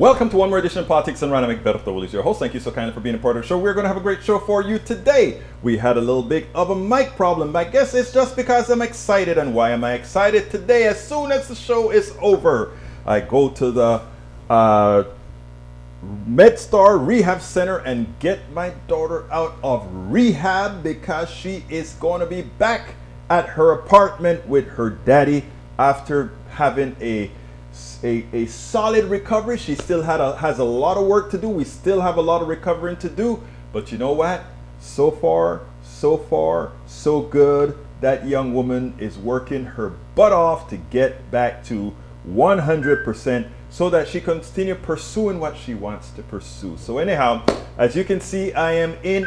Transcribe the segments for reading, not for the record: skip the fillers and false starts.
Welcome to one more edition of Politics and Random. Egberto Willis, your host. Thank you so kindly for being a part of the show. We're going to have a great show for you today. We had a little bit of a mic problem. I guess it's just because I'm excited. And why am I excited? Today, as soon as the show is over, I go to the MedStar Rehab Center and get my daughter out of rehab because she is going to be back at her apartment with her daddy after having a solid recovery. She still has a lot of work to do. We still have a lot of recovering to do. But you know what? So far, so good. That young woman is working her butt off to get back to 100% so that she continue pursuing what she wants to pursue. So anyhow, as you can see, I am in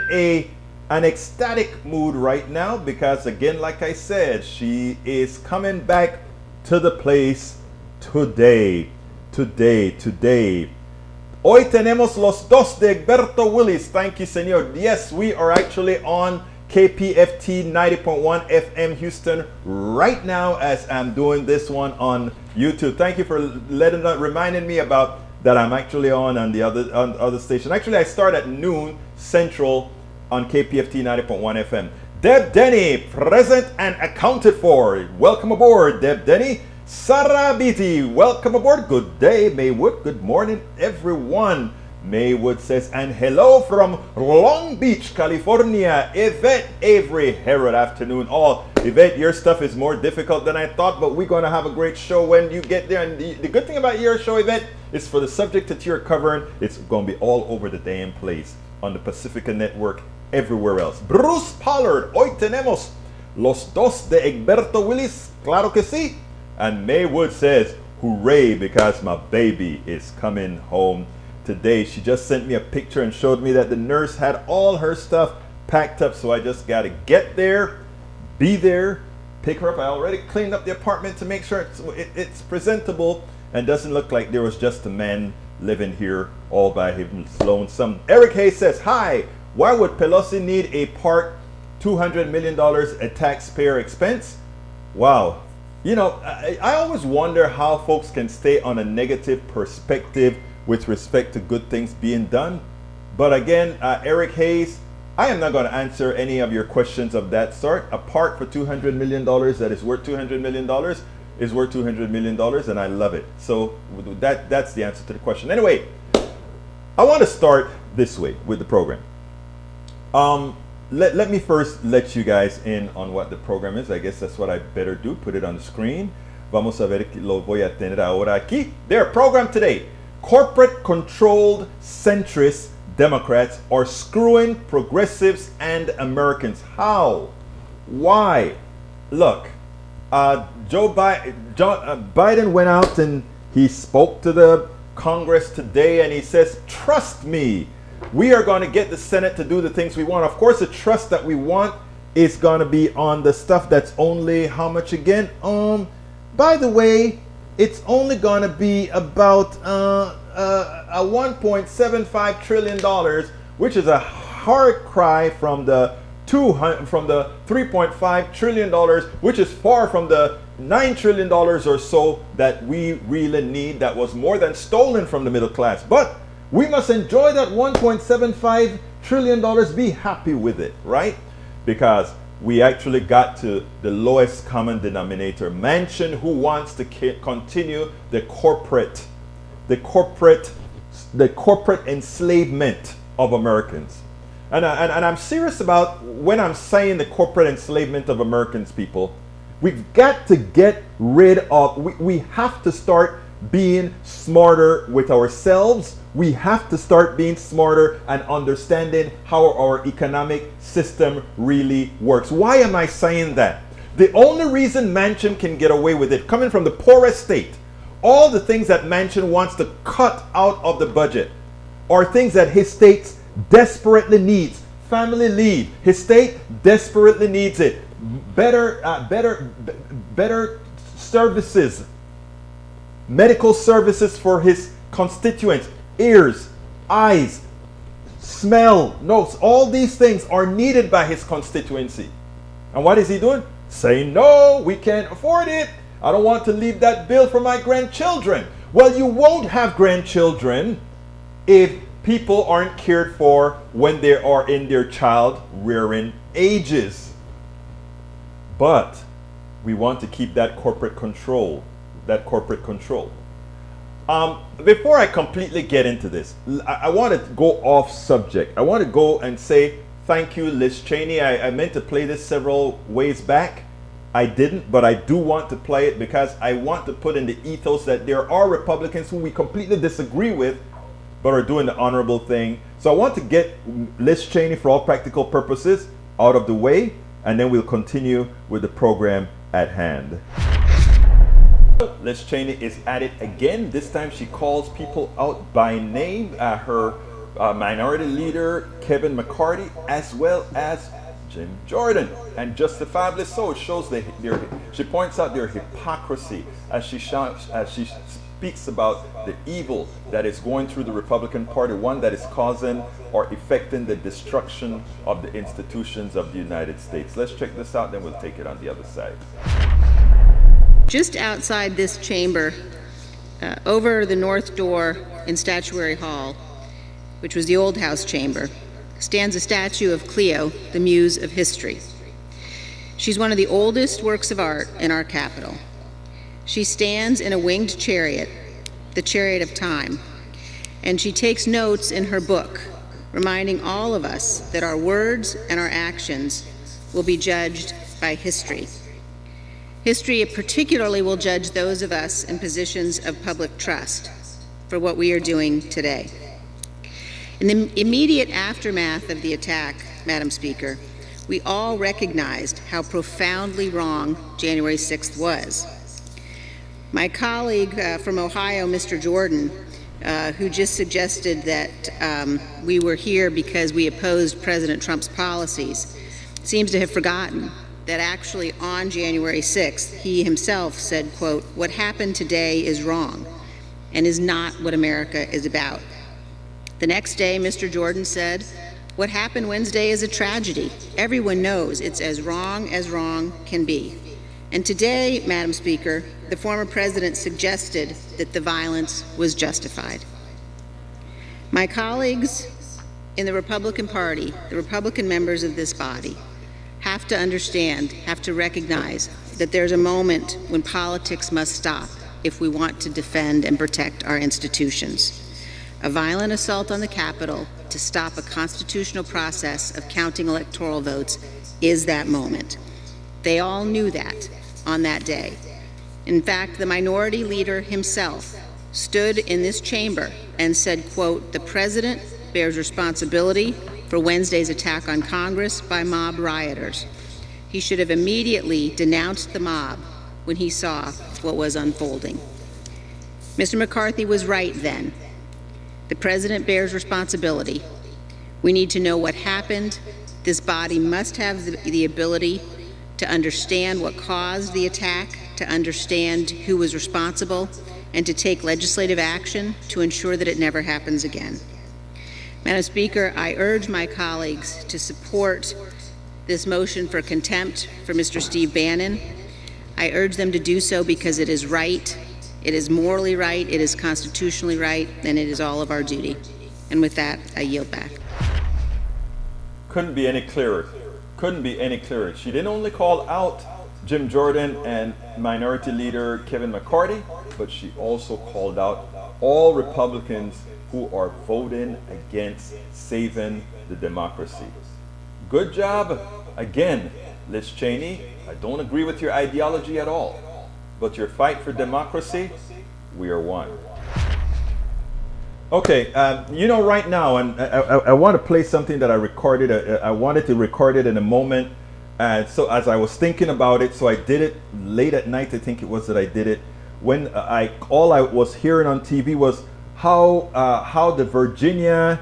an ecstatic mood right now because, again, like I said, she is coming back to the place today. Hoy tenemos los dos de Egberto Willis. Thank you, Senor. Yes, we are actually on KPFT 90.1 FM Houston right now as I'm doing this one on YouTube. Thank you for reminding me about that. I'm actually on the other station. Actually, I start at noon Central on KPFT 90.1 FM. Deb Denny, present and accounted for. Welcome aboard, Deb Denny. Sarah Beatty, welcome aboard. Good day, Maywood. Good morning, everyone. Maywood says, and hello from Long Beach, California. Yvette Avery, Herod afternoon. Yvette, your stuff is more difficult than I thought, but we're going to have a great show when you get there. And the good thing about your show, Yvette, is for the subject that you're covering, it's going to be all over the damn place on the Pacifica Network, everywhere else. Bruce Pollard, hoy tenemos los dos de Egberto Willis. Claro que sí. And Maywood says, hooray, because my baby is coming home today. She just sent me a picture and showed me that the nurse had all her stuff packed up. So I just got to get there, be there, pick her up. I already cleaned up the apartment to make sure it's presentable and doesn't look like there was just a man living here all by his lonesome. Eric Hayes says, hi, why would Pelosi need a part $200 million a taxpayer expense? Wow. You know, I always wonder how folks can stay on a negative perspective with respect to good things being done. But again, Eric Hayes, I am not going to answer any of your questions of that sort. A part for $200 million that is worth $200 million is worth $200 million, and I love it. So that's the answer to the question. Anyway, I want to start this way with the program. Let me first let you guys in on what the program is. I guess that's what I better do. Put it on the screen. Vamos a ver que lo voy a tener ahora aquí. Their program today. Corporate-controlled centrist Democrats are screwing progressives and Americans. How? Why? Look, Biden went out and he spoke to the Congress today and he says, trust me. We are going to get the Senate to do the things we want. Of course, the trust that we want is going to be on the stuff that's only how much again? By the way, it's only going to be about a $1.75 trillion, which is a hard cry from the $3.5 trillion, which is far from the $9 trillion or so that we really need. That was more than stolen from the middle class. But we must enjoy that $1.75 trillion, be happy with it, right? Because we actually got to the lowest common denominator. Manchin, who wants to continue the corporate enslavement of Americans. And I'm serious about when I'm saying the corporate enslavement of Americans, people. We've got to get rid of, we have to start being smarter with ourselves. We have to start being smarter and understanding how our economic system really works. Why am I saying that? The only reason Manchin can get away with it, coming from the poorest state, all the things that Manchin wants to cut out of the budget are things that his state desperately needs. Family leave. His state desperately needs it. Better services. Medical services for his constituents. Ears, eyes, smell, nose, all these things are needed by his constituency. And what is he doing? Saying, no, we can't afford it. I don't want to leave that bill for my grandchildren. Well, you won't have grandchildren if people aren't cared for when they are in their child rearing ages. But we want to keep that corporate control. Before I completely get into this, I want to go off subject. I want to go and say thank you, Liz Cheney. I meant to play this several ways back. I didn't, but I do want to play it because I want to put in the ethos that there are Republicans who we completely disagree with, but are doing the honorable thing. So I want to get Liz Cheney, for all practical purposes, out of the way, and then we'll continue with the program at hand. Liz Cheney is at it again. This time she calls people out by name. Her minority leader, Kevin McCarthy, as well as Jim Jordan, and justifiably so. It shows she points out their hypocrisy as she speaks about the evil that is going through the Republican Party, one that is causing or effecting the destruction of the institutions of the United States. Let's check this out, then we'll take it on the other side. Just outside this chamber, over the north door in Statuary Hall, which was the old House chamber, stands a statue of Cleo, the muse of history. She's one of the oldest works of art in our capital. She stands in a winged chariot, the chariot of time, and she takes notes in her book, reminding all of us that our words and our actions will be judged by history. History particularly will judge those of us in positions of public trust for what we are doing today. In the immediate aftermath of the attack, Madam Speaker, we all recognized how profoundly wrong January 6th was. My colleague from Ohio, Mr. Jordan, who just suggested that we were here because we opposed President Trump's policies, seems to have forgotten that actually on January 6th, he himself said, quote, "What happened today is wrong and is not what America is about." The next day, Mr. Jordan said, "What happened Wednesday is a tragedy. Everyone knows it's as wrong can be." And today, Madam Speaker, the former president suggested that the violence was justified. My colleagues in the Republican Party, the Republican members of this body, have to understand, have to recognize that there's a moment when politics must stop if we want to defend and protect our institutions. A violent assault on the Capitol to stop a constitutional process of counting electoral votes is that moment. They all knew that on that day. In fact, the minority leader himself stood in this chamber and said, quote, "The president bears responsibility for Wednesday's attack on Congress by mob rioters. He should have immediately denounced the mob when he saw what was unfolding." Mr. McCarthy was right then. The president bears responsibility. We need to know what happened. This body must have the ability to understand what caused the attack, to understand who was responsible, and to take legislative action to ensure that it never happens again. Madam Speaker, I urge my colleagues to support this motion for contempt for Mr. Steve Bannon. I urge them to do so because it is right. It is morally right, it is constitutionally right, and it is all of our duty. And with that, I yield back. Couldn't be any clearer. Couldn't be any clearer. She didn't only call out Jim Jordan and Minority Leader Kevin McCarthy, but she also called out all Republicans who are voting against saving the democracy. Good job. Again, Liz Cheney, I don't agree with your ideology at all, but your fight for democracy, we are one. Okay, right now, and I want to play something that I recorded. I wanted to record it in a moment. So as I was thinking about it, so I did it late at night, I think it was that I did it. When all I was hearing on TV was how the Virginia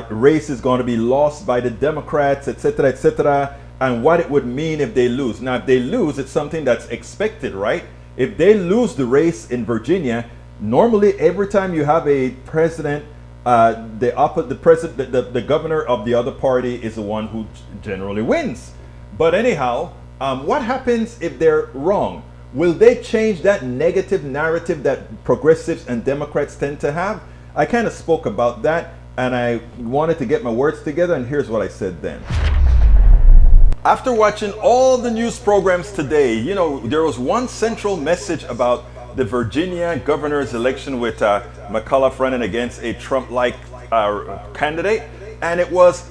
race is going to be lost by the Democrats, etc., and what it would mean if they lose. Now, if they lose, it's something that's expected, right? If they lose the race in Virginia, normally every time you have a president, the governor of the other party is the one who generally wins. But anyhow, what happens if they're wrong? Will they change that negative narrative that progressives and Democrats tend to have? I kind of spoke about that, and I wanted to get my words together, and here's what I said then. After watching all the news programs today, you know, there was one central message about the Virginia governor's election with McAuliffe running against a Trump-like candidate, and it was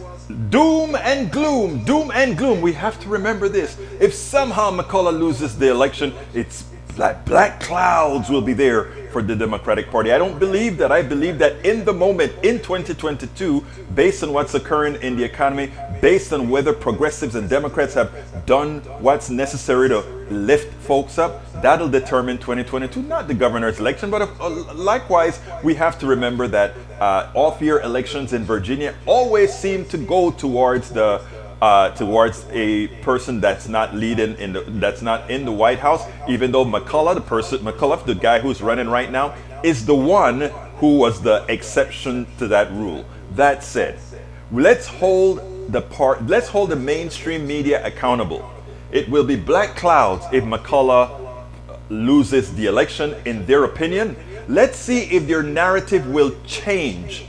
doom and gloom, doom and gloom. We have to remember this. If somehow McAuliffe loses the election, it's like black clouds will be there for the Democratic Party. I don't believe that. I believe that in the moment, in 2022, based on what's occurring in the economy, based on whether progressives and Democrats have done what's necessary to lift folks up, that'll determine 2022, not the governor's election. But likewise, we have to remember that off-year elections in Virginia always seem to go towards the towards a person that's not leading that's not in the White House, even though McAuliffe, the guy who's running right now, is the one who was the exception to that rule. That said, let's hold the mainstream media accountable. It will be black clouds if McAuliffe loses the election, in their opinion. Let's see if their narrative will change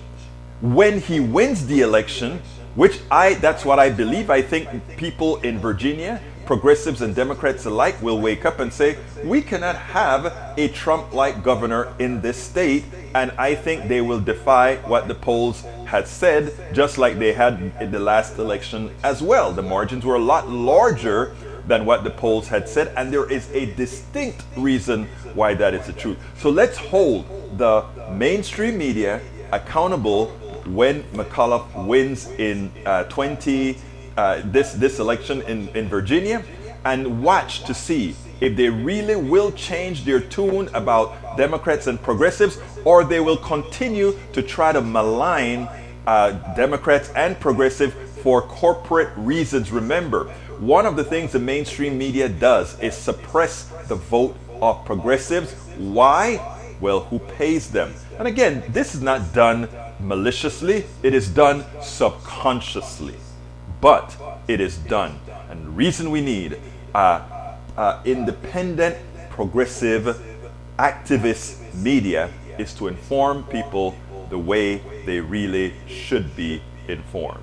when he wins the election, that's what I believe. I think people in Virginia, progressives and Democrats alike, will wake up and say, we cannot have a Trump-like governor in this state. And I think they will defy what the polls had said, just like they had in the last election as well. The margins were a lot larger than what the polls had said, and there is a distinct reason why that is the truth. So let's hold the mainstream media accountable when McAuliffe wins in this election in Virginia, and watch to see if they really will change their tune about Democrats and progressives, or they will continue to try to malign Democrats and progressives for corporate reasons. Remember, one of the things the mainstream media does is suppress the vote of progressives. Why? Well, who pays them? And again, this is not done maliciously, it is done subconsciously, but it is done. And the reason we need independent, progressive, activist media is to inform people the way they really should be informed.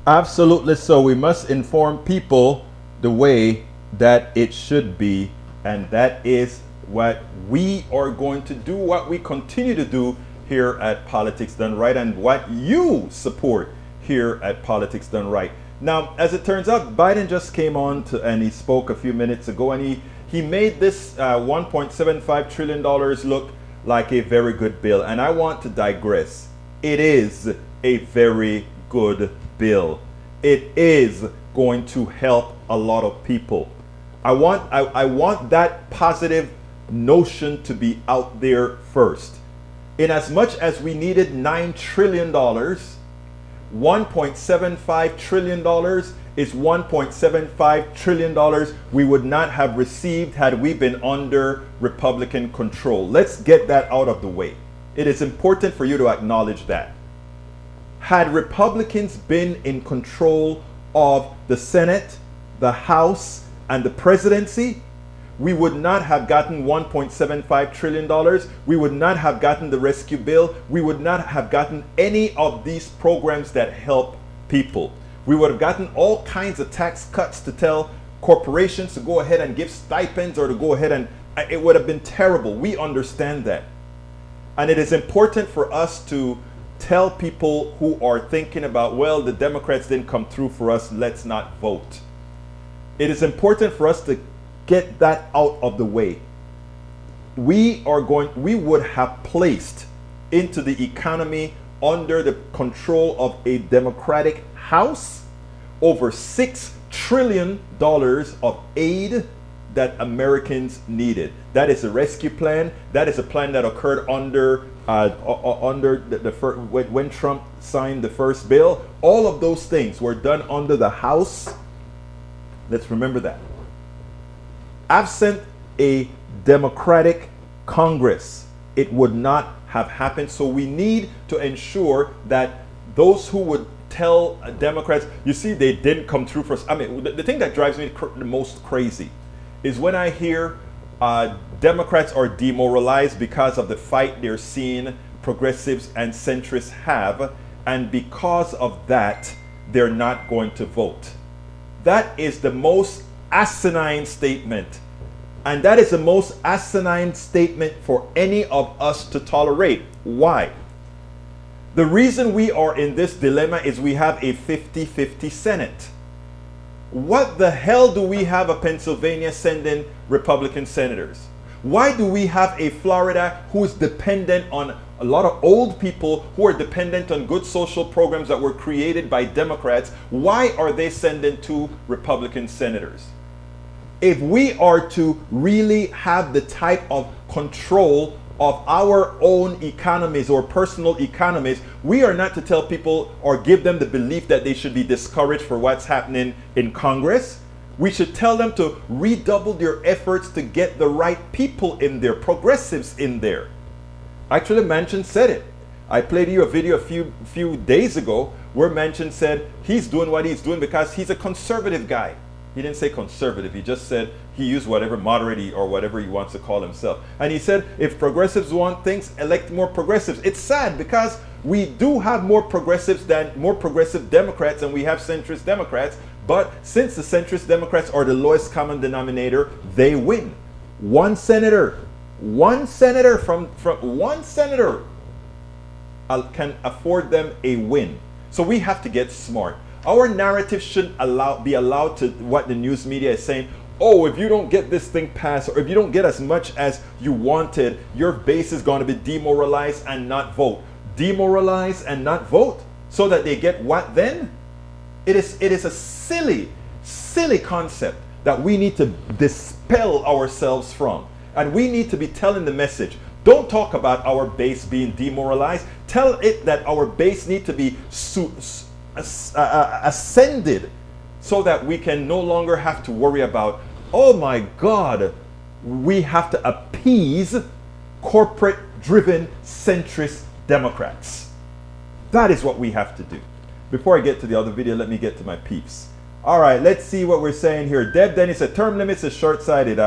Absolutely so. We must inform people the way that it should be, and that is what we are going to do, what we continue to do here at Politics Done Right, and what you support here at Politics Done Right. Now, as it turns out, Biden just came on and he spoke a few minutes ago, and he made this $1.75 trillion look like a very good bill. And I want to digress. It is a very good bill. It is going to help a lot of people. I want that positive notion to be out there first. In as much as we needed $9 trillion, $1.75 trillion is $1.75 trillion we would not have received had we been under Republican control. Let's get that out of the way. It is important for you to acknowledge that. Had Republicans been in control of the Senate, the House, and the presidency, we would not have gotten $1.75 trillion. We would not have gotten the rescue bill. We would not have gotten any of these programs that help people. We would have gotten all kinds of tax cuts to tell corporations to go ahead and give stipends, or to go ahead and it would have been terrible. We understand that. And it is important for us to tell people who are thinking about, well, the Democrats didn't come through for us, let's not vote. It is important for us to get that out of the way. We would have placed into the economy under the control of a Democratic House over $6 trillion of aid that Americans needed. That is a rescue plan. That is a plan that occurred under when Trump signed the first bill. All of those things were done under the House. Let's remember that. Absent a Democratic Congress, it would not have happened. So we need to ensure that those who would tell Democrats, you see, they didn't come through for us. I mean, the thing that drives me the most crazy is when I hear Democrats are demoralized because of the fight they're seeing progressives and centrists have, and because of that, they're not going to vote. That is the most asinine statement. And that is the most asinine statement for any of us to tolerate. Why? The reason we are in this dilemma is we have a 50-50 Senate. What the hell do we have a Pennsylvania sending Republican senators? Why do we have a Florida who's dependent on a lot of old people who are dependent on good social programs that were created by Democrats? Why are they sending 2 Republican senators? If we are to really have the type of control of our own economies or personal economies, we are not to tell people or give them the belief that they should be discouraged for what's happening in Congress. We should tell them to redouble their efforts to get the right people in there, progressives in there. Actually, Manchin said it. I played you a video a few days ago where Manchin said he's doing what he's doing because he's a conservative guy. He didn't say conservative. He just said he used whatever moderate or whatever he wants to call himself. And he said, if progressives want things, elect more progressives. It's sad because we do have more progressive Democrats than we have centrist Democrats. But since the centrist Democrats are the lowest common denominator, they win. One senator from one senator can afford them a win. So we have to get smart. Our narrative shouldn't be allowed to what the news media is saying. Oh, if you don't get this thing passed, or if you don't get as much as you wanted, your base is going to be demoralized and not vote. Demoralize and not vote so that they get what then? It is a silly concept that we need to dispel ourselves from. And we need to be telling the message. Don't talk about our base being demoralized. Tell it that our base need to be ascended so that we can no longer have to worry about, oh my God, we have to appease corporate-driven centrist Democrats. That is what we have to do. Before I get to the other video, let me get to my peeps. All right, let's see what we're saying here. Deb Dennis said term limits is short-sighted.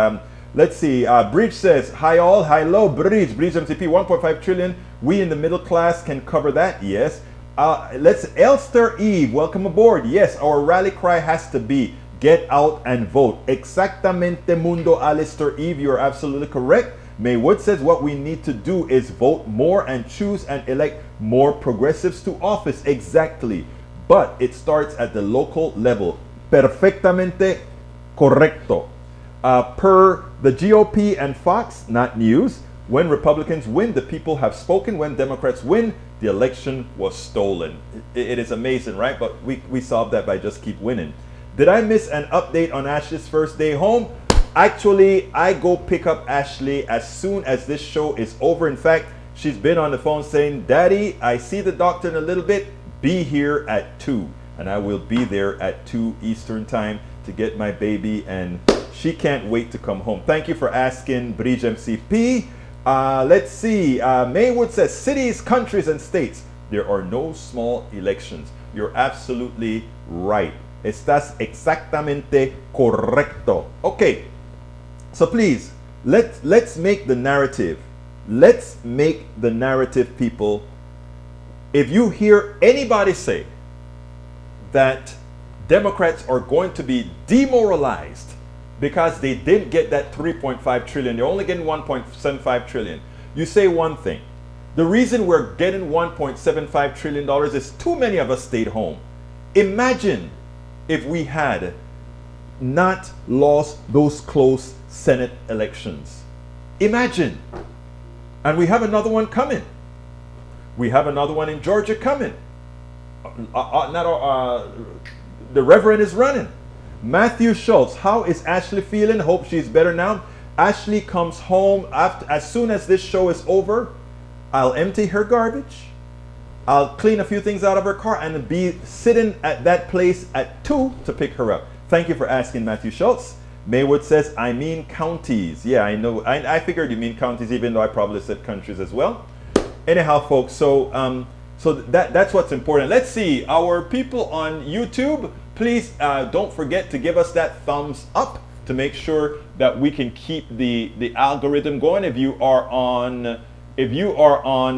Let's see. Bridge says, hi all, hi low. Bridge MCP 1.5 trillion. We in the middle class can cover that. Yes. Let's Elster Eve, welcome aboard. Yes, our rally cry has to be get out and vote. Exactamente mundo, Alistair Eve, you're absolutely correct. May Wood says what we need to do is vote more and choose and elect more progressives to office. Exactly. But it starts at the local level. Perfectamente correcto. Per the GOP and Fox, not news. When Republicans win, the people have spoken. When Democrats win, the election was stolen. It is amazing, right? But we solved that by just keep winning. Did I miss an update on Ashley's first day home? Actually, I go pick up Ashley as soon as this show is over. In fact, she's been on the phone saying, Daddy, I see the doctor in a little bit. Be here at 2. And I will be there at 2 Eastern time to get my baby. And she can't wait to come home. Thank you for asking, Bridge MCP. Let's see. Maywood says, cities, countries, and states. There are no small elections. You're absolutely right. Estás exactamente correcto. Okay. So please, let's make the narrative. Let's make the narrative, people. If you hear anybody say that Democrats are going to be demoralized because they didn't get that 3.5 trillion, they're only getting 1.75 trillion. You say one thing. The reason we're getting 1.75 trillion dollars is too many of us stayed home. Imagine if we had not lost those close Senate elections. Imagine. And we have another one coming. We have another one in Georgia coming. The Reverend is running. Matthew Schultz, how is Ashley feeling? Hope she's better now. Ashley comes home as soon as this show is over. I'll empty her garbage. I'll clean a few things out of her car and be sitting at that place at 2 to pick her up. Thank you for asking, Matthew Schultz. Maywood says, I mean counties. Yeah, I know. I figured you mean counties, even though I probably said countries as well. Anyhow, folks, so that's what's important. Let's see. Our people on YouTube, please don't forget to give us that thumbs up to make sure that we can keep the algorithm going. If you are on,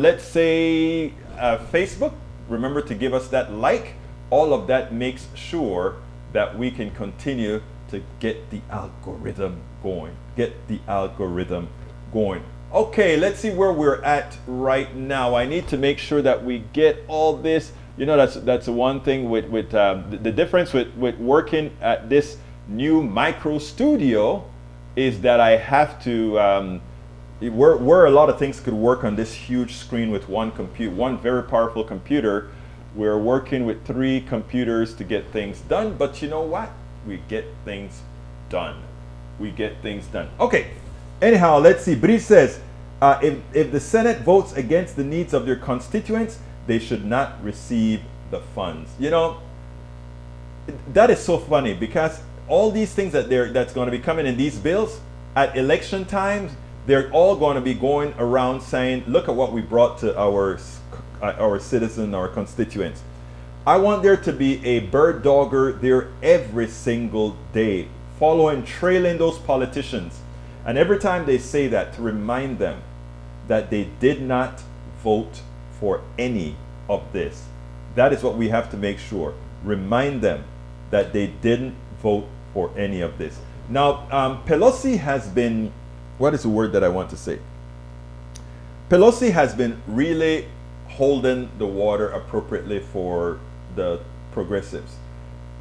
let's say, Facebook, remember to give us that like. All of that makes sure that we can continue to get the algorithm going. Okay, let's see where we're at right now. I need to make sure that we get all this. You know, that's one thing with the difference with working at this new micro studio is that I have to where a lot of things could work on this huge screen with one very powerful computer. We're working with 3 computers to get things done, but you know what? We get things done. Okay. Anyhow, let's see. Brice says, if the Senate votes against the needs of their constituents, they should not receive the funds. You know, that is so funny because all these things that's going to be coming in these bills at election times, they're all going to be going around saying, look at what we brought to our citizens, our constituents. I want there to be a bird dogger there every single day, trailing those politicians. And every time they say that, to remind them that they did not vote for any of this. That is what we have to make sure. Remind them that they didn't vote for any of this. Now, Pelosi has been, what is the word that I want to say? Pelosi has been really holding the water appropriately for the progressives.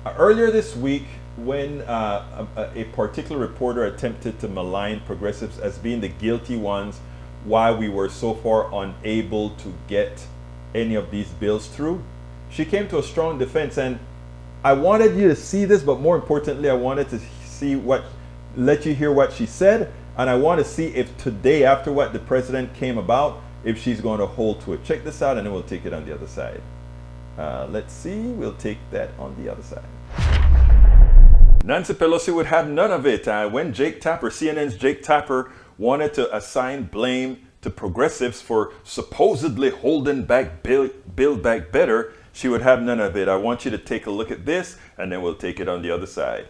Earlier this week, when a particular reporter attempted to malign progressives as being the guilty ones why we were so far unable to get any of these bills through, she came to a strong defense. And I wanted you to see this, but more importantly, I wanted to let you hear what she said. And I want to see if today, after what the president came about, if she's going to hold to it. Check this out, and then we'll take it on the other side. Let's see. We'll take that on the other side. Nancy Pelosi would have none of it. When Jake Tapper, CNN's Jake Tapper, wanted to assign blame to progressives for supposedly holding back Build Back Better, she would have none of it. I want you to take a look at this, and then we'll take it on the other side.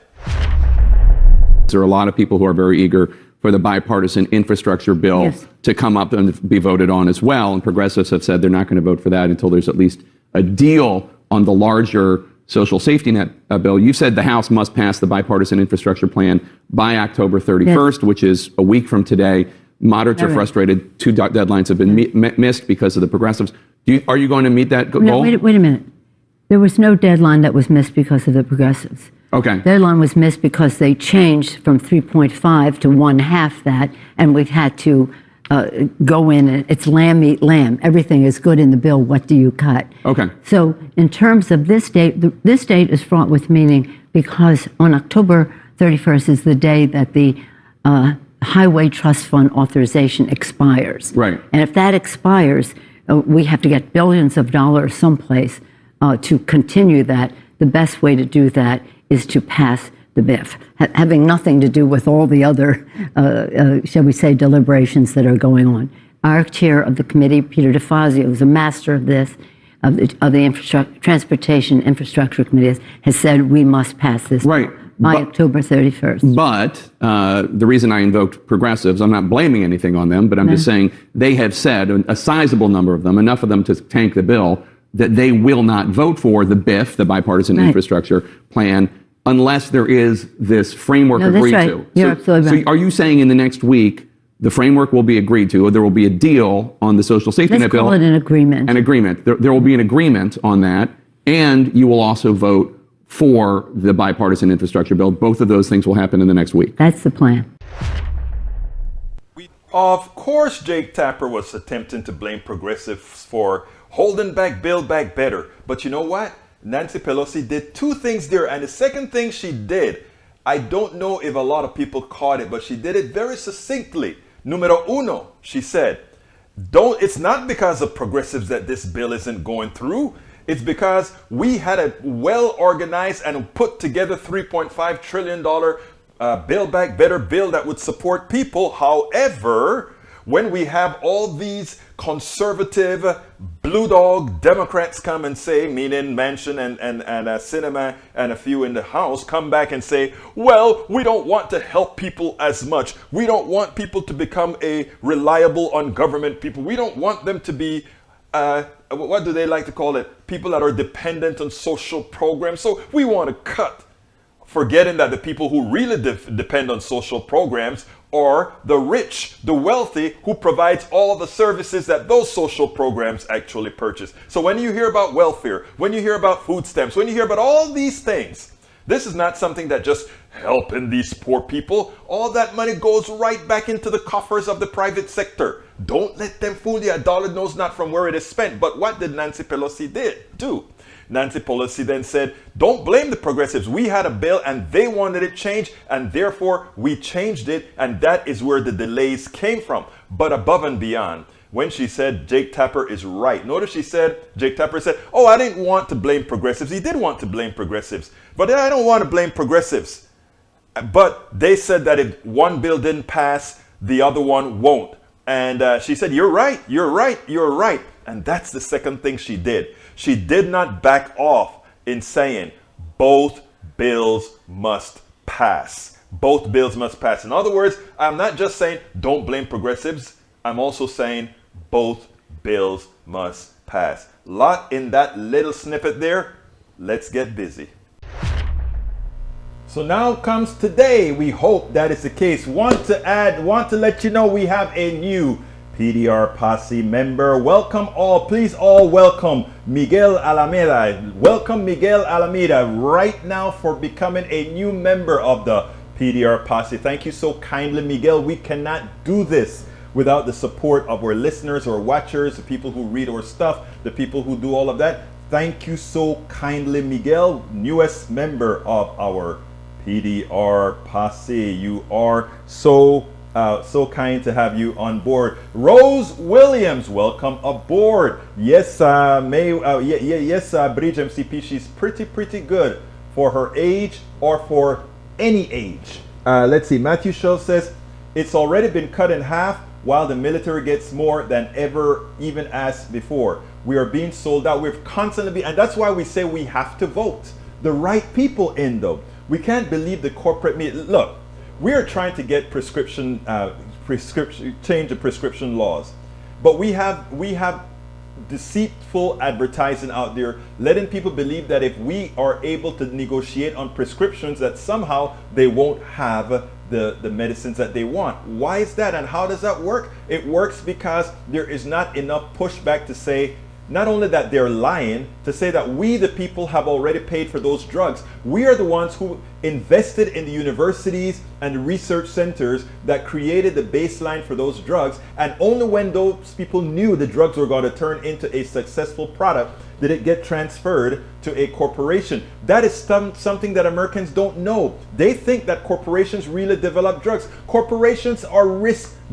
There are a lot of people who are very eager for the bipartisan infrastructure bill to come up and be voted on as well. And progressives have said they're not going to vote for that until there's at least a deal on the larger social safety net bill. You said the House must pass the bipartisan infrastructure plan by October 31st, which is a week from today. Moderates are frustrated. 2 deadlines have been missed because of the progressives. Are you going to meet that goal? No, wait a minute. There was no deadline that was missed because of the progressives. Okay. The deadline was missed because they changed from 3.5 to 1/2 that, and we've had to go in and it's lamb eat lamb. Everything is good in the bill. What do you cut? Okay. So in terms of this date, this date is fraught with meaning because on October 31st is the day that the Highway Trust Fund authorization expires. Right. And if that expires, we have to get billions of dollars someplace to continue that. The best way to do that is to pass the BIF, having nothing to do with all the other, shall we say, deliberations that are going on. Our chair of the committee, Peter DeFazio, who's a master of this, of the Transportation Infrastructure Committee, has said we must pass this by October 31st. But the reason I invoked progressives, I'm not blaming anything on them, but I'm just saying they have said, a sizable number of them, enough of them to tank the bill, that they will not vote for the BIF, the bipartisan infrastructure plan, unless there is this framework agreed to. You're absolutely right. So are you saying in the next week, the framework will be agreed to, or there will be a deal on the social safety net bill? Let's call it an agreement. An agreement. There will be an agreement on that, and you will also vote for the bipartisan infrastructure bill. Both of those things will happen in the next week. That's the plan. Of course, Jake Tapper was attempting to blame progressives for holding back Build Back Better. But you know what? Nancy Pelosi did 2 things there. And the second thing she did, I don't know if a lot of people caught it, but she did it very succinctly. Numero uno, she said, it's not because of progressives that this bill isn't going through. It's because we had a well-organized and put together $3.5 trillion Build Back Better bill that would support people. However, when we have all these conservative blue dog Democrats come and say, meaning Manchin and Cinema and a few in the House, come back and say, well, we don't want to help people as much. We don't want people to become a reliable on government people. We don't want them to be what do they like to call it? People that are dependent on social programs. So we want to cut, forgetting that the people who really depend on social programs are the rich, the wealthy, who provides all the services that those social programs actually purchase. So when you hear about welfare, when you hear about food stamps, when you hear about all these things, this is not something that just helping these poor people. All that money goes right back into the coffers of the private sector. Don't let them fool you. A dollar knows not from where it is spent. But what did Nancy Pelosi do? Nancy Pelosi then said, don't blame the progressives. We had a bill and they wanted it changed, and therefore we changed it, and that is where the delays came from. But above and beyond, when she said Jake Tapper is right, notice she said, Jake Tapper said, oh, I didn't want to blame progressives. He did want to blame progressives, but I don't want to blame progressives. But they said that if one bill didn't pass, the other one won't. And she said, you're right, you're right, you're right. And that's the second thing she did. She did not back off in saying both bills must pass. Both bills must pass. In other words, I'm not just saying don't blame progressives. I'm also saying both bills must pass. Lot in that little snippet there. Let's get busy. So now comes today. We hope that is the case. Want to let you know we have a new PDR Posse member. Welcome all. Please all welcome Miguel Alameda. Welcome Miguel Alameda right now for becoming a new member of the PDR Posse. Thank you so kindly, Miguel. We cannot do this without the support of our listeners or watchers, the people who read our stuff, the people who do all of that. Thank you so kindly, Miguel, newest member of our PDR Posse. You are so kind to have you on board. Rose Williams, welcome aboard. Yes, Bridge MCP, she's pretty good for her age or for any age. Let's see, Matthew Shaw says, it's already been cut in half while the military gets more than ever, even as before. We are being sold out. We've constantly been, and that's why we say we have to vote the right people in though. We can't believe the corporate media. Look, we are trying to get change the prescription laws, but we have deceitful advertising out there, letting people believe that if we are able to negotiate on prescriptions, that somehow they won't have the medicines that they want. Why is that, and how does that work? It works because there is not enough pushback to say, not only that they're lying, to say that we, the people, have already paid for those drugs. We are the ones who invested in the universities and research centers that created the baseline for those drugs. And only when those people knew the drugs were going to turn into a successful product did it get transferred to a corporation. That is something that Americans don't know. They think that corporations really develop drugs. Corporations are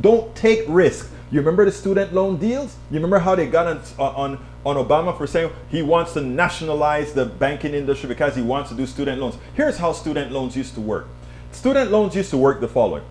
don't take risk. You remember the student loan deals? You remember how they got on Obama for saying he wants to nationalize the banking industry because he wants to do student loans. Here's how student loans used to work. Student loans used to work the following.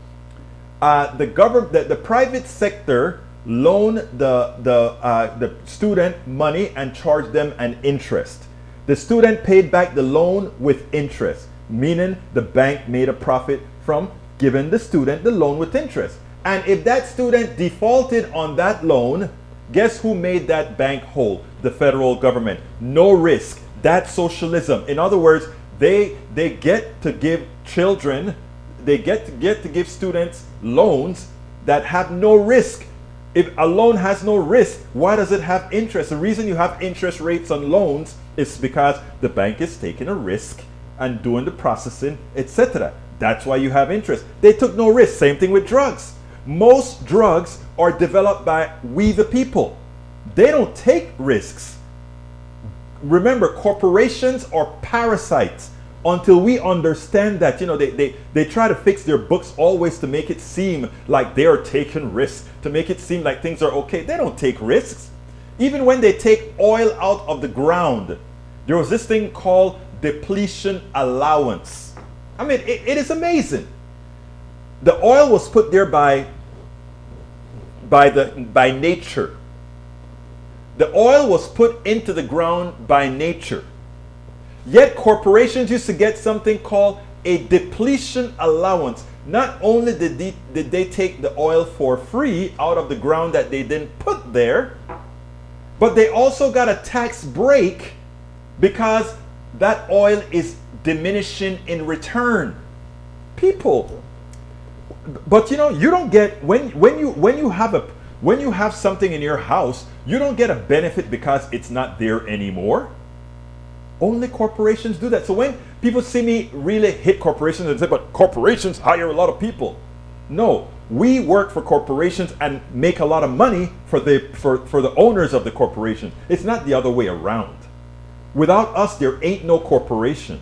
The private sector loaned the student money and charged them an interest. The student paid back the loan with interest, meaning the bank made a profit from giving the student the loan with interest. And if that student defaulted on that loan, guess who made that bank whole? The federal government. No risk. That's socialism. In other words, they get to give children, they get to give students loans that have no risk. If a loan has no risk, why does it have interest? The reason you have interest rates on loans is because the bank is taking a risk and doing the processing, etc. That's why you have interest. They took no risk. Same thing with drugs. Most drugs are developed by we the people. They don't take risks. Remember, corporations are parasites. Until we understand that, they try to fix their books always to make it seem like they are taking risks, to make it seem like things are okay. They don't take risks. Even when they take oil out of the ground, there was this thing called depletion allowance. I mean, it is amazing. The oil was put there by by nature. The oil was put into the ground by nature. Yet corporations used to get something called a depletion allowance. Not only did they take the oil for free out of the ground that they didn't put there, but they also got a tax break because that oil is diminishing in return. People, but you know, you don't get when you have something in your house, you don't get a benefit because it's not there anymore. Only corporations do that. So when people see me really hit corporations and say, but corporations hire a lot of people. No, we work for corporations and make a lot of money for the owners of the corporation. It's not the other way around. Without us, there ain't no corporation.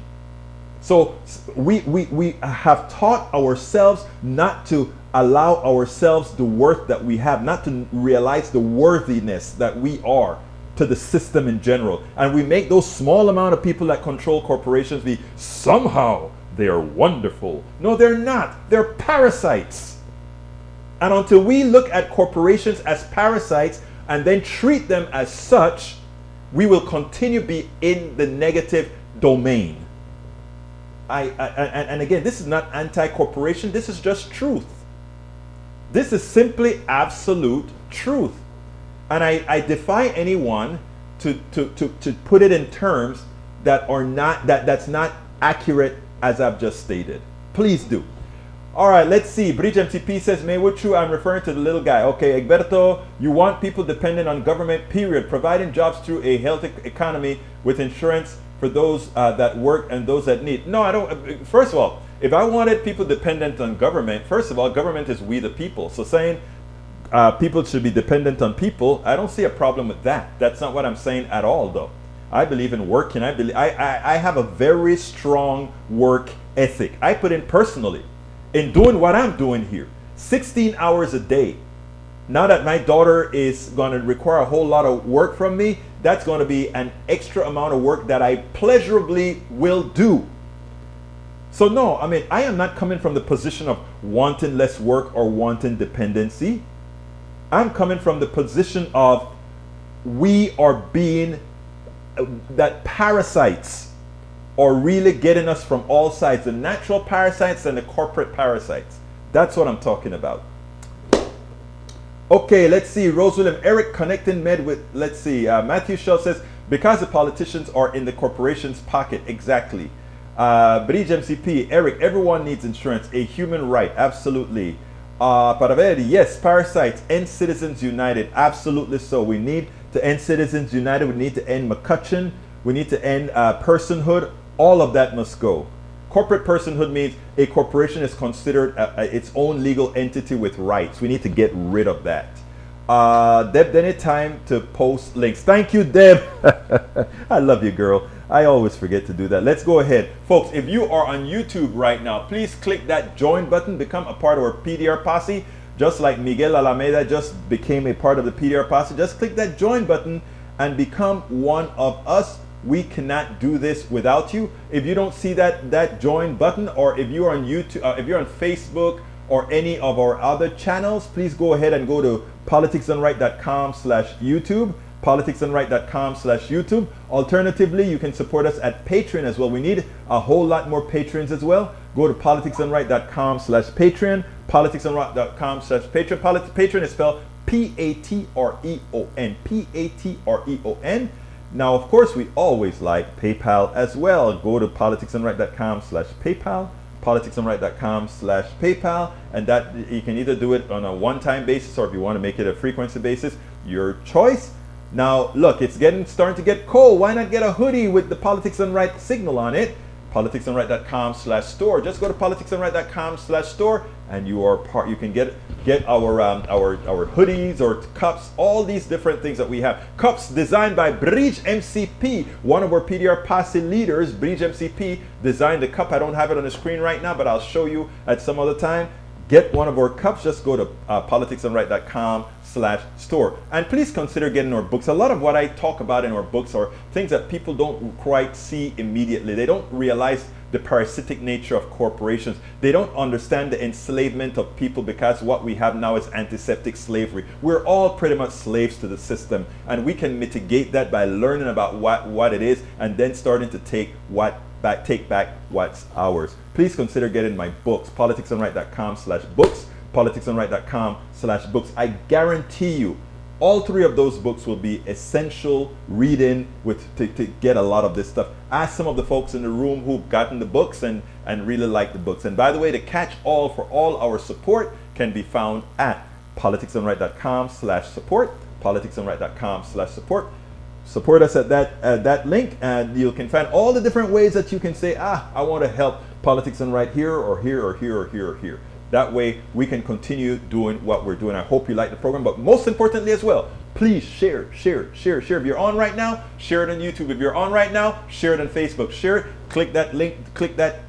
So we have taught ourselves not to allow ourselves the worth that we have, not to realize the worthiness that we are to the system in general. And we make those small amount of people that control corporations be somehow they are wonderful. No, they're not. They're parasites. And until we look at corporations as parasites and then treat them as such, we will continue to be in the negative domain. And again, this is not anti-corporation. This is just truth. This is simply absolute truth. And I defy anyone to put it in terms that are not that's not accurate as I've just stated. Please do. All right, let's see. Bridge MTP says, Maywood True, I'm referring to the little guy. Okay, Egberto, you want people dependent on government, period. Providing jobs through a healthy economy with insurance for those that work and those that need. No, I don't. First of all, if I wanted people dependent on government, first of all, government is we the people. So saying people should be dependent on people, I don't see a problem with that. That's not what I'm saying at all, though. I believe in working. I have a very strong work ethic. I put in personally in doing what I'm doing here, 16 hours a day. Now that my daughter is going to require a whole lot of work from me, that's going to be an extra amount of work that I pleasurably will do. So no, I mean, I am not coming from the position of wanting less work or wanting dependency. I'm coming from the position of we are being, that parasites are really getting us from all sides, the natural parasites and the corporate parasites. That's what I'm talking about. Okay, let's see. Rose William, Eric connecting med with, let's see. Matthew Shell says, because the politicians are in the corporation's pocket. Exactly. Bridge MCP, Eric, everyone needs insurance, a human right. Absolutely. Paraveri, yes, parasites, end Citizens United. Absolutely so. We need to end Citizens United. We need to end McCutcheon. We need to end personhood. All of that must go. Corporate personhood means a corporation is considered its own legal entity with rights. We need to get rid of that. Deb, any time to post links. Thank you, Deb. I love you, girl. I always forget to do that. Let's go ahead. Folks, if you are on YouTube right now, please click that join button. Become a part of our PDR posse. Just like Miguel Alameda just became a part of the PDR posse. Just click that join button and become one of us. We cannot do this without you. If you don't see that join button, or if you're on YouTube, if you're on Facebook or any of our other channels, please go ahead and go to politicsdoneright.com/YouTube, politicsdoneright.com/YouTube. Alternatively, you can support us at Patreon as well. We need a whole lot more patrons as well. Go to politicsdoneright.com/Patreon, politicsdoneright.com/Patreon. Patreon is spelled Patreon, Patreon. Now, of course, we always like PayPal as well. Go to politicsdoneright.com/PayPal, politicsdoneright.com/PayPal, and that you can either do it on a one-time basis or if you want to make it a frequency basis, your choice. Now, look, it's starting to get cold. Why not get a hoodie with the Politics Done Right signal on it? politicsdoneright.com/store. Just go to politicsdoneright.com/store and you are part. You can get our hoodies or cups, all these different things that we have. Cups designed by Bridge MCP, one of our PDR posse leaders. Bridge MCP designed the cup. I don't have it on the screen right now, but I'll show you at some other time. Get one of our cups. Just go to politicsdoneright.com/store. And please consider getting our books. A lot of what I talk about in our books are things that people don't quite see immediately. They don't realize the parasitic nature of corporations. They don't understand the enslavement of people, because what we have now is antiseptic slavery. We're all pretty much slaves to the system, and we can mitigate that by learning about what it is, and then starting to take back what's ours. Please consider getting my books, politicsandright.com/books, politicsandright.com/books. I guarantee you all three of those books will be essential reading to get a lot of this stuff. Ask some of the folks in the room who've gotten the books and really like the books. And by the way, the catch-all for all our support can be found at politicsandright.com/support, politicsandright.com/support. Support us at that link, and you can find all the different ways that you can say, I want to help Politics and Right here or here or here or here or here. That way we can continue doing what we're doing. I hope you like the program, but most importantly as well, please share. If you're on right now, share it on YouTube. If you're on right now, share it on Facebook. Share it, click that link, click that,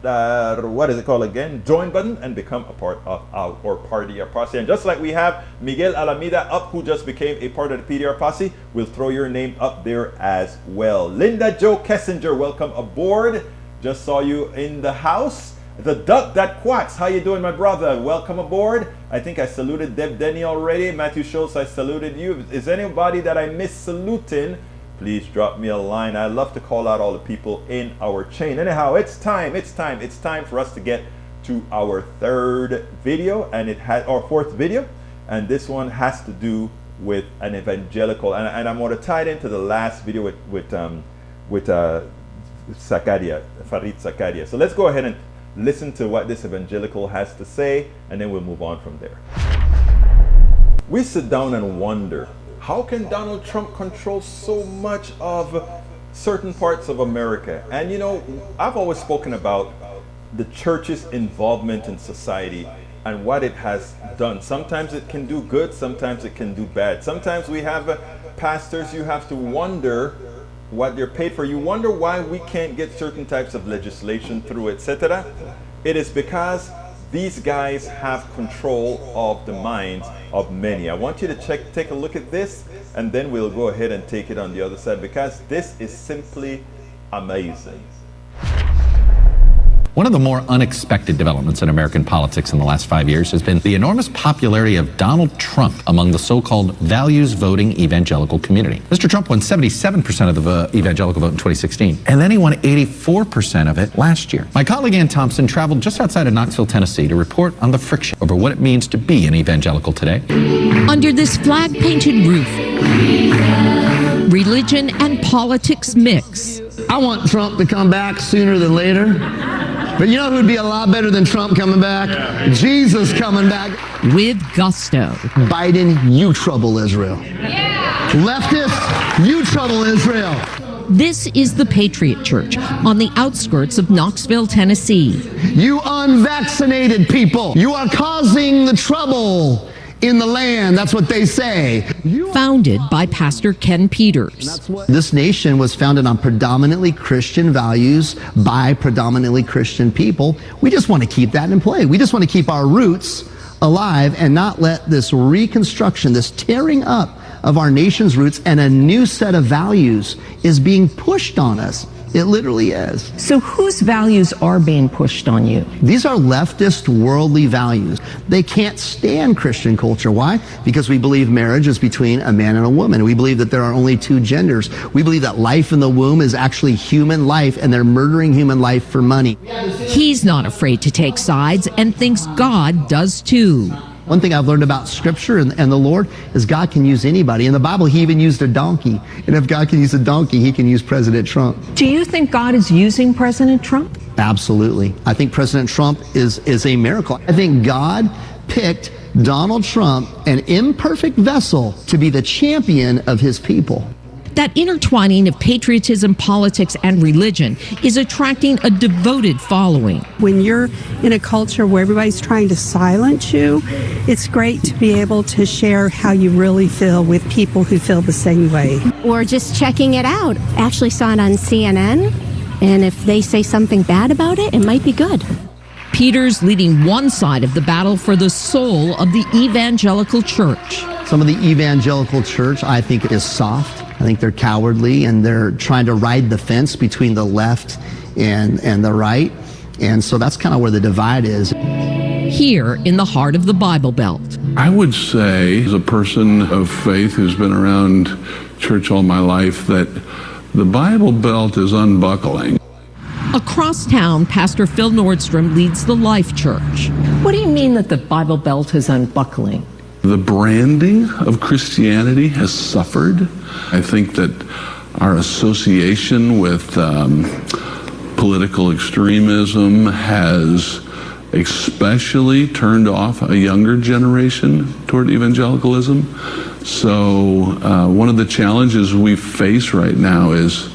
what is it called again? Join button, and become a part of our party or posse. And just like we have Miguel Alameda up, who just became a part of the PDR posse, we'll throw your name up there as well. Linda Jo Kessinger, welcome aboard. Just saw you in the house. The duck that quacks, how you doing, my brother? Welcome aboard. I think I saluted Deb Denny already. Matthew Schultz, I saluted you. Is anybody that I missed saluting? Please drop me a line. I love to call out all the people in our chain. Anyhow, it's time for us to get to our third video, and it has our fourth video, and this one has to do with an evangelical, and I'm going to tie it into the last video with Sakaria, Farid Sakaria. So let's go ahead and listen to what this evangelical has to say, and then we'll move on from there. We sit down and wonder, how can Donald Trump control so much of certain parts of America? And you know, I've always spoken about the church's involvement in society and what it has done. Sometimes it can do good, sometimes it can do bad. Sometimes we have pastors, you have to wonder what they're paid for. You wonder why we can't get certain types of legislation through, etc. It is because these guys have control of the minds of many. I want you to take a look at this, and then we'll go ahead and take it on the other side, because this is simply amazing. One of the more unexpected developments in American politics in the last 5 years has been the enormous popularity of Donald Trump among the so-called values-voting evangelical community. Mr. Trump won 77% of the evangelical vote in 2016, and then he won 84% of it last year. My colleague Ann Thompson traveled just outside of Knoxville, Tennessee, to report on the friction over what it means to be an evangelical today. Under this flag-painted roof, religion and politics mix. I want Trump to come back sooner than later. But you know who'd be a lot better than Trump coming back? Yeah. Jesus coming back. With gusto. Biden, you trouble Israel. Yeah. Leftists, you trouble Israel. This is the Patriot Church on the outskirts of Knoxville, Tennessee. You unvaccinated people, you are causing the trouble in the land. That's what they say. Founded by Pastor Ken Peters. This nation was founded on predominantly Christian values by predominantly Christian people. We just want to keep that in play. We just want to keep our roots alive and not let this reconstruction, this tearing up of our nation's roots and a new set of values is being pushed on us. It literally is. So whose values are being pushed on you? These are leftist, worldly values. They can't stand Christian culture. Why? Because we believe marriage is between a man and a woman. We believe that there are only two genders. We believe that life in the womb is actually human life, and they're murdering human life for money. He's not afraid to take sides and thinks God does too. One thing I've learned about Scripture and the Lord is God can use anybody. In the Bible, He even used a donkey. And if God can use a donkey, He can use President Trump. Do you think God is using President Trump? Absolutely. I think President Trump is a miracle. I think God picked Donald Trump, an imperfect vessel, to be the champion of His people. That intertwining of patriotism, politics, and religion is attracting a devoted following. When you're in a culture where everybody's trying to silence you, it's great to be able to share how you really feel with people who feel the same way. Or just checking it out. Actually saw it on CNN, and if they say something bad about it, it might be good. Peters leading one side of the battle for the soul of the evangelical church. Some of the evangelical church, I think, is soft. I think they're cowardly, and they're trying to ride the fence between the left and the right. And so that's kind of where the divide is. Here in the heart of the Bible Belt. I would say, as a person of faith who's been around church all my life, that the Bible Belt is unbuckling. Across town, Pastor Phil Nordstrom leads the Life Church. What do you mean that the Bible Belt is unbuckling? The branding of Christianity has suffered. I think that our association with political extremism has especially turned off a younger generation toward evangelicalism. So one of the challenges we face right now is,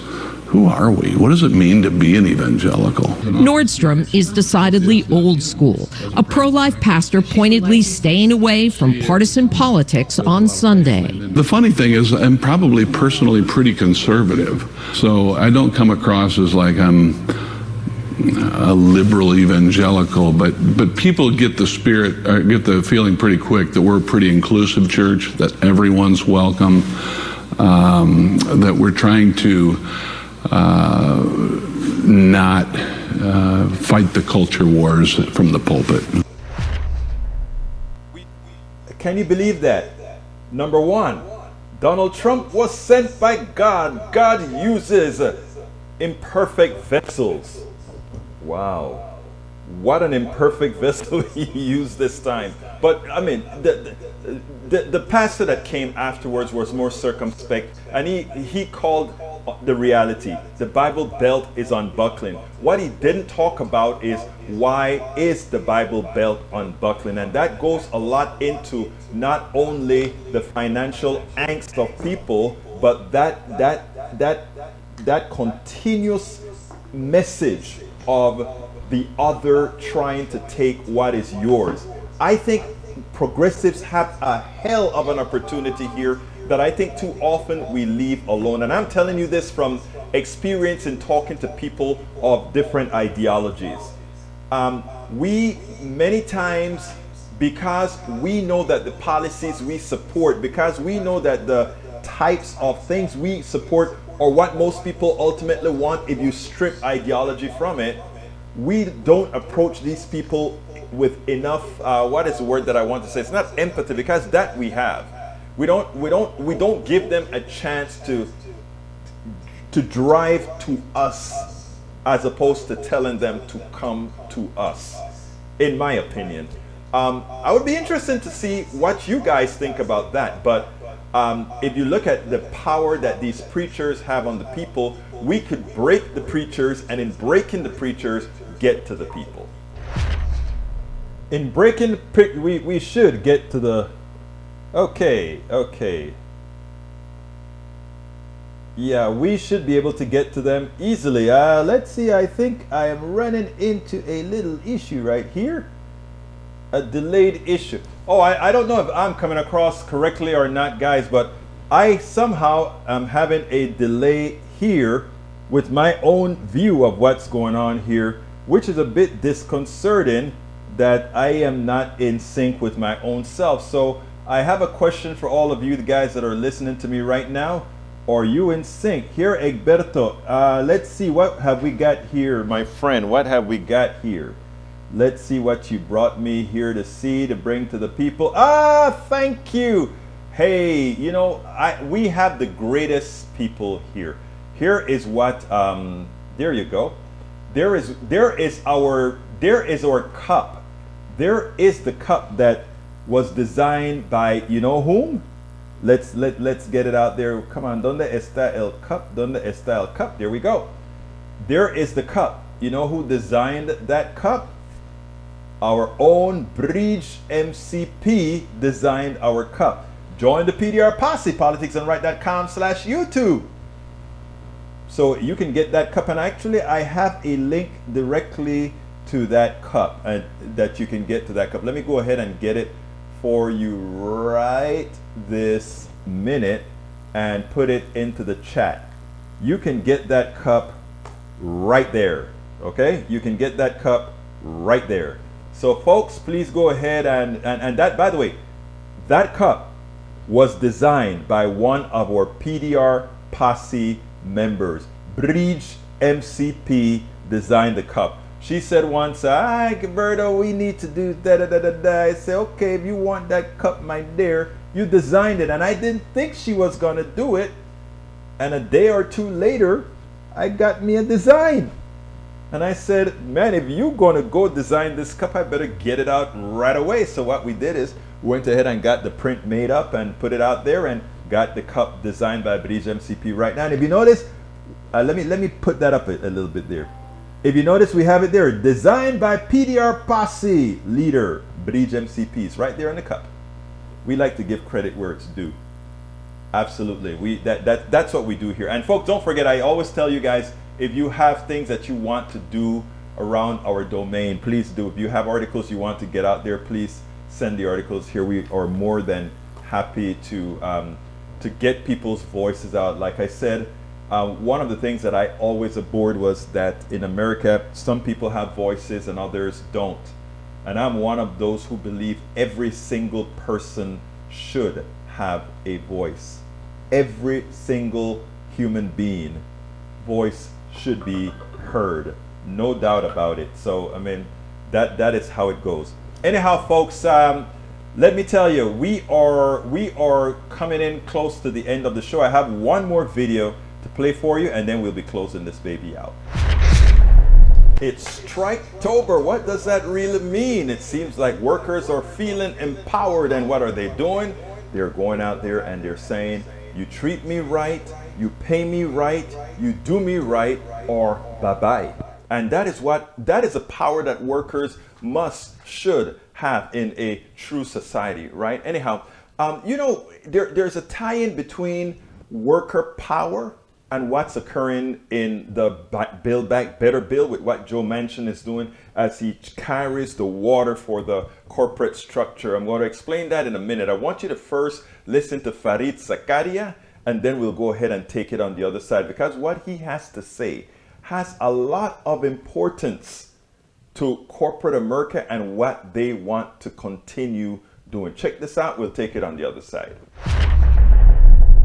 who are we? What does it mean to be an evangelical? Nordstrom is decidedly old school, a pro-life pastor pointedly staying away from partisan politics on Sunday. The funny thing is, I'm probably personally pretty conservative, so I don't come across as like I'm a liberal evangelical, but people get the spirit, get the feeling pretty quick that we're a pretty inclusive church, that everyone's welcome, that we're trying to not fight the culture wars from the pulpit. Can you believe that? Number one, Donald Trump was sent by God. God uses imperfect vessels. Wow. What an imperfect vessel he used this time. But I mean, the pastor that came afterwards was more circumspect, and he called the reality. The Bible Belt is unbuckling. What he didn't talk about is, why is the Bible Belt unbuckling? And that goes a lot into not only the financial angst of people, but that continuous message of the other trying to take what is yours. I think progressives have a hell of an opportunity here that I think too often we leave alone. And I'm telling you this from experience in talking to people of different ideologies. We many times, because we know that the policies we support, because we know that the types of things we support or what most people ultimately want, if you strip ideology from it, we don't approach these people with enough, what is the word that I want to say? It's not empathy, because that we have. We don't give them a chance to drive to us, as opposed to telling them to come to us, in my opinion. I would be interested to see what you guys think about that, but if you look at the power that these preachers have on the people, we could break the preachers, and in breaking the preachers, get to the people. In breaking, we should get to the... Okay. Yeah, we should be able to get to them easily. Let's see, I think I am running into a little issue right here. A delayed issue. Oh, I don't know if I'm coming across correctly or not, guys, but I somehow am having a delay here with my own view of what's going on here, which is a bit disconcerting that I am not in sync with my own self. So I have a question for all of you, the guys that are listening to me right now. Are you in sync? Here, Egberto, let's see, what have we got here, my friend? What have we got here? Let's see what you brought me here to see, to bring to the people. Thank you. Hey, you know, we have the greatest people here. Here is what, there you go. There is our cup. There is the cup that was designed by, you know whom? Let's get it out there. Come on, ¿dónde está el cup? ¿Dónde está el cup? There we go. There is the cup. You know who designed that cup? Our own Bridge MCP designed our cup. Join the PDR Posse, politicsandright.com/YouTube. So you can get that cup, and actually I have a link directly to that cup, and that you can get to that cup. Let me go ahead and get it for you right this minute and put it into the chat. You can get that cup right there. Okay, you can get that cup right there. So folks, please go ahead and that, by the way, that cup was designed by one of our PDR Posse members. Bridge MCP designed the cup. She said once, "Hi, Gilberto, we need to do da da da da da." I said, "Okay, if you want that cup, my dear, you designed it." And I didn't think she was gonna do it. And a day or two later, I got me a design. And I said, "Man, if you're gonna go design this cup, I better get it out right away." So what we did is went ahead and got the print made up and put it out there and got the cup designed by Bridge MCP right now. And if you notice, let me put that up a little bit there. If you notice, we have it there, designed by PDR Posse leader Bridge MCPs, right there in the cup. We like to give credit where it's due. Absolutely, that's what we do here. And folks, don't forget, I always tell you guys, if you have things that you want to do around our domain, please do. If you have articles you want to get out there, please send the articles here. We are more than happy to get people's voices out. Like I said, one of the things that I always abhorred was that in America, some people have voices and others don't. And I'm one of those who believe every single person should have a voice. Every single human being voice should be heard, no doubt about it. So I mean, that is how it goes. Anyhow, folks, let me tell you, we are coming in close to the end of the show. I have one more video to play for you, and then we'll be closing this baby out. It's Striketober. What does that really mean? It seems like workers are feeling empowered, and what are they doing? They're going out there and they're saying, "You treat me right, you pay me right, you do me right, or bye-bye." And that is a power that workers should have in a true society, right? Anyhow, you know, there's a tie-in between worker power and what's occurring in the Build Back Better bill with what Joe Manchin is doing as he carries the water for the corporate structure. I'm going to explain that in a minute. I want you to first listen to Fareed Zakaria, and then we'll go ahead and take it on the other side, because what he has to say has a lot of importance to corporate America and what they want to continue doing. Check this out. We'll take it on the other side.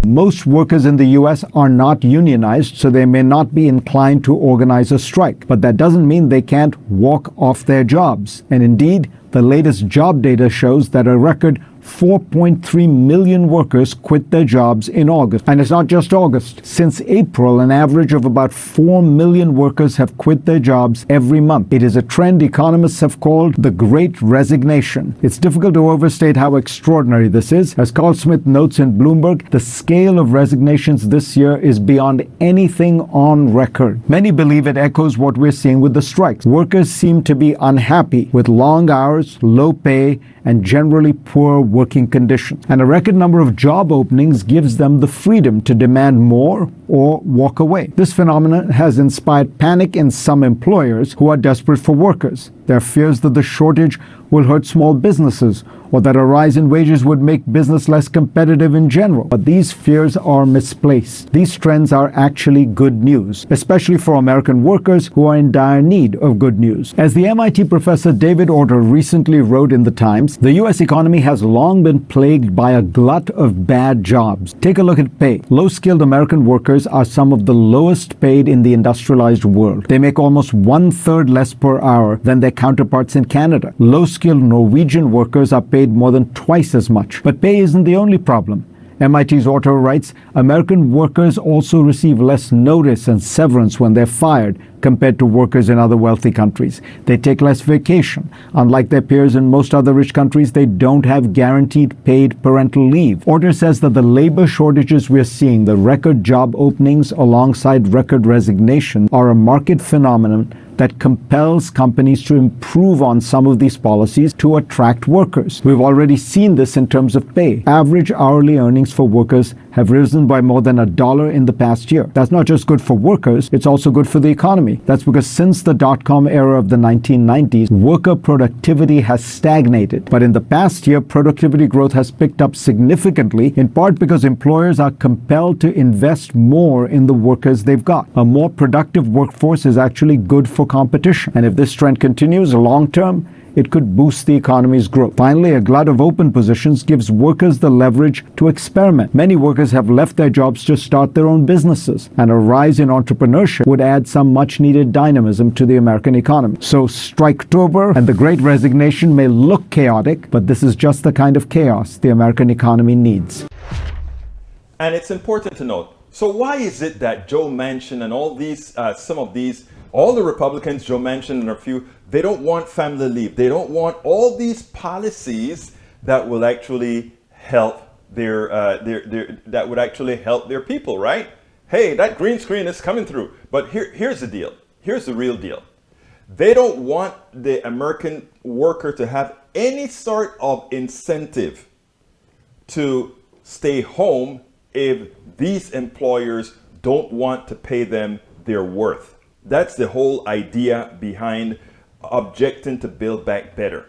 Most workers in the U.S. are not unionized, so they may not be inclined to organize a strike. But that doesn't mean they can't walk off their jobs. And indeed, the latest job data shows that a record 4.3 million workers quit their jobs in August. And it's not just August. Since April, an average of about 4 million workers have quit their jobs every month. It is a trend economists have called the Great Resignation. It's difficult to overstate how extraordinary this is. As Carl Smith notes in Bloomberg, the scale of resignations this year is beyond anything on record. Many believe it echoes what we're seeing with the strikes. Workers seem to be unhappy with long hours, low pay, and generally poor working conditions. And a record number of job openings gives them the freedom to demand more or walk away. This phenomenon has inspired panic in some employers who are desperate for workers. There are fears that the shortage will hurt small businesses, or that a rise in wages would make business less competitive in general. But these fears are misplaced. These trends are actually good news, especially for American workers who are in dire need of good news. As the MIT professor David Order recently wrote in The Times, the U.S. economy has long been plagued by a glut of bad jobs. Take a look at pay. Low-skilled American workers are some of the lowest paid in the industrialized world. They make almost 1/3 less per hour than their counterparts in Canada. Low-skilled Norwegian workers are paid more than twice as much. But pay isn't the only problem. MIT's Otto writes, American workers also receive less notice and severance when they're fired compared to workers in other wealthy countries. They take less vacation. Unlike their peers in most other rich countries, they don't have guaranteed paid parental leave. Order says that the labor shortages we're seeing, the record job openings alongside record resignation, are a market phenomenon that compels companies to improve on some of these policies to attract workers. We've already seen this in terms of pay. Average hourly earnings for workers have risen by more than $1 in the past year. That's not just good for workers, it's also good for the economy. That's because since the dot-com era of the 1990s, worker productivity has stagnated. But in the past year, productivity growth has picked up significantly, in part because employers are compelled to invest more in the workers they've got. A more productive workforce is actually good for competition. And if this trend continues long term, it could boost the economy's growth. Finally, a glut of open positions gives workers the leverage to experiment. Many workers have left their jobs to start their own businesses, and a rise in entrepreneurship would add some much-needed dynamism to the American economy. So Striketober and the Great Resignation may look chaotic, but this is just the kind of chaos the American economy needs. And it's important to note, so why is it that Joe Manchin and all these, all the Republicans, Joe Manchin and a few, they don't want family leave. They don't want all these policies that will actually help their people, right? Hey, that green screen is coming through. But here's the deal. Here's the real deal. They don't want the American worker to have any sort of incentive to stay home if these employers don't want to pay them their worth. That's the whole idea behind objecting to Build Back Better.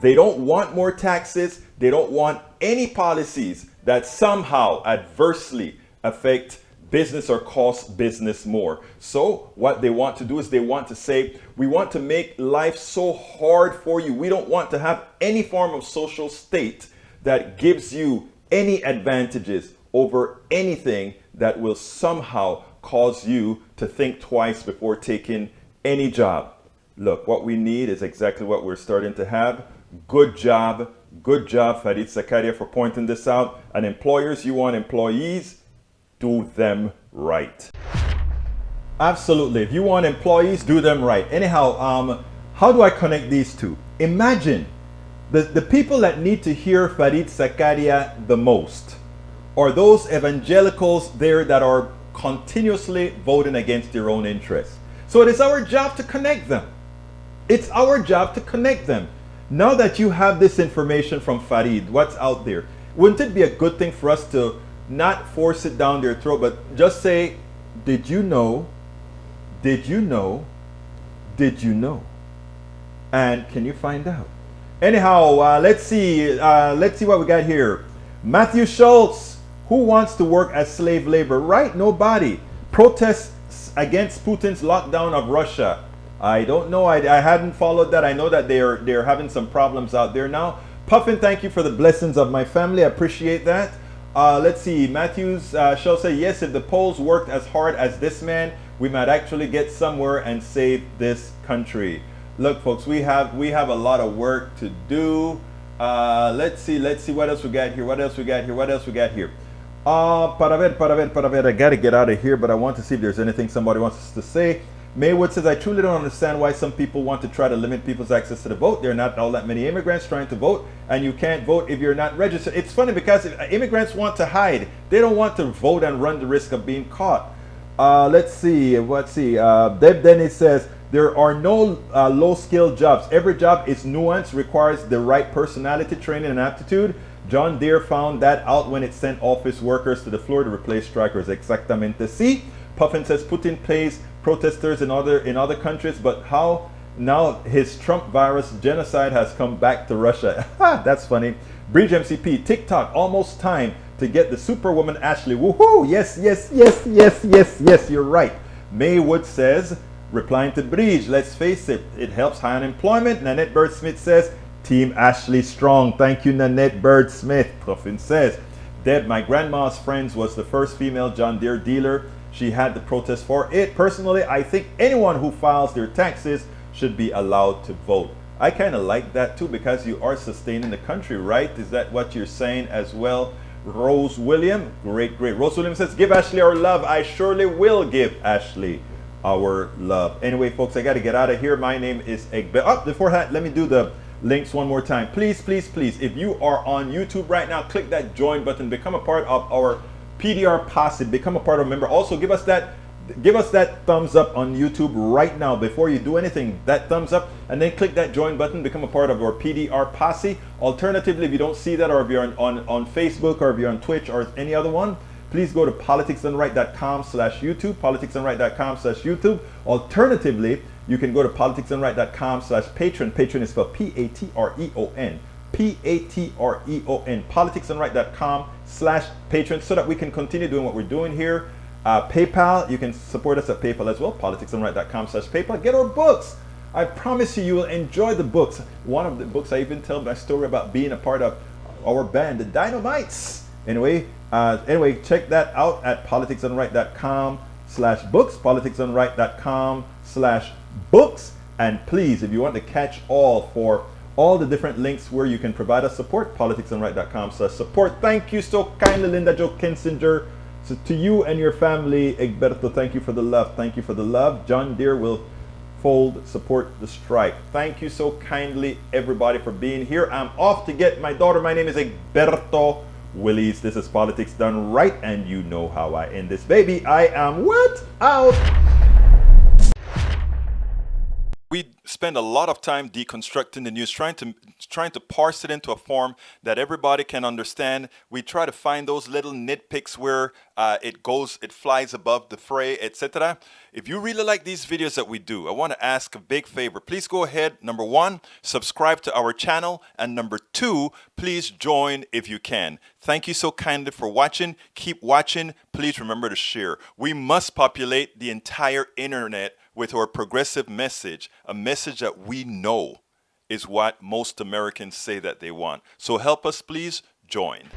They don't want more taxes. They don't want any policies that somehow adversely affect business or cost business more. So what they want to do is they want to say, we want to make life so hard for you. We don't want to have any form of social state that gives you any advantages over anything that will somehow cause you to think twice before taking any job. Look, what we need is exactly what we're starting to have. Good job, Farid Zakaria, for pointing this out. And employers, you want employees, do them right. Absolutely. If you want employees, do them right. Anyhow, how do I connect these two? Imagine the people that need to hear Farid Zakaria the most are those evangelicals there that are continuously voting against their own interests. So it is our job to connect them. It's our job to connect them. Now that you have this information from Farid, what's out there, wouldn't it be a good thing for us to not force it down their throat, but just say, did you know? Did you know? Did you know? And can you find out? Anyhow, let's see what we got here. Matthew Schultz, who wants to work as slave labor? Right? Nobody. Protests against Putin's lockdown of Russia. I don't know. I hadn't followed that. I know that they're having some problems out there now. Puffin, thank you for the blessings of my family. I appreciate that. Let's see. Matthews shall say, yes, if the Poles worked as hard as this man, we might actually get somewhere and save this country. Look, folks, we have a lot of work to do. Let's see what else we got here. What else we got here? Para ver. I gotta get out of here, but I want to see if there's anything somebody wants us to say. Maywood says, I truly don't understand why some people want to try to limit people's access to the vote. There are not all that many immigrants trying to vote, and you can't vote if you're not registered. It's funny because immigrants want to hide. They don't want to vote and run the risk of being caught. Let's see. Deb Dennis says, there are no low-skilled jobs. Every job is nuanced, requires the right personality, training, and aptitude. John Deere found that out when it sent office workers to the floor to replace strikers. Exactamente. See, Puffin says Putin pays protesters in other countries, but how now his Trump virus genocide has come back to Russia. That's funny. Bridge MCP, TikTok, almost time to get the superwoman Ashley. Woohoo! Yes, you're right. Maywood says, replying to Bridge, let's face it, it helps high unemployment. Nanette Bird Smith says, Team Ashley strong. Thank you, Nanette Bird Smith. Puffin says, Deb, my grandma's friends was the first female John Deere dealer. She had the protest for it. Personally, I think anyone who files their taxes should be allowed to vote. I kind of like that too, because you are sustaining the country, right? Is that what you're saying as well? Rose William, great. Rose William says, give Ashley our love. I surely will give Ashley our love. Anyway, folks, I got to get out of here. My name is Egbe. Before that, let me do the links one more time. Please, if you are on YouTube right now, click that join button. Become a part of our PDR Posse. Become a part of a member. Also, give us that thumbs up on YouTube right now before you do anything. That thumbs up, and then click that join button. Become a part of our PDR Posse. Alternatively, if you don't see that, or if you're on Facebook, or if you're on Twitch, or any other one, please go to politicsdoneright.com/YouTube. Politicsdoneright.com/YouTube. Alternatively, you can go to politicsdoneright.com/Patreon. Patreon is spelled Patreon. Patreon. Politicsdoneright.com/Patreon, so that we can continue doing what we're doing here. PayPal, you can support us at PayPal as well. Politicsdoneright.com/PayPal. Get our books. I promise you, you will enjoy the books. One of the books, I even tell my story about being a part of our band, the Dynamites. Anyway, check that out at politicsdoneright.com/books, politicsdoneright.com/books. And please, if you want to catch all the different links where you can provide us support, politicsdoneright.com/support. Thank you so kindly, Linda Jo Kinsinger. So to you and your family, Egberto, thank you for the love. Thank you for the love. John Deere will fold, support the strike. Thank you so kindly, everybody, for being here. I'm off to get my daughter. My name is Egberto Willies. This is Politics Done Right, and you know how I end this baby. I am what? Out. We spend a lot of time deconstructing the news, trying to parse it into a form that everybody can understand. We try to find those little nitpicks where it flies above the fray, etc. If you really like these videos that we do, I want to ask a big favor. Please go ahead, number 1, subscribe to our channel, and number 2, please join if you can. Thank you so kindly for watching. Keep watching. Please remember to share. We must populate the entire internet with our progressive message, a message that we know is what most Americans say that they want. So help us, please join.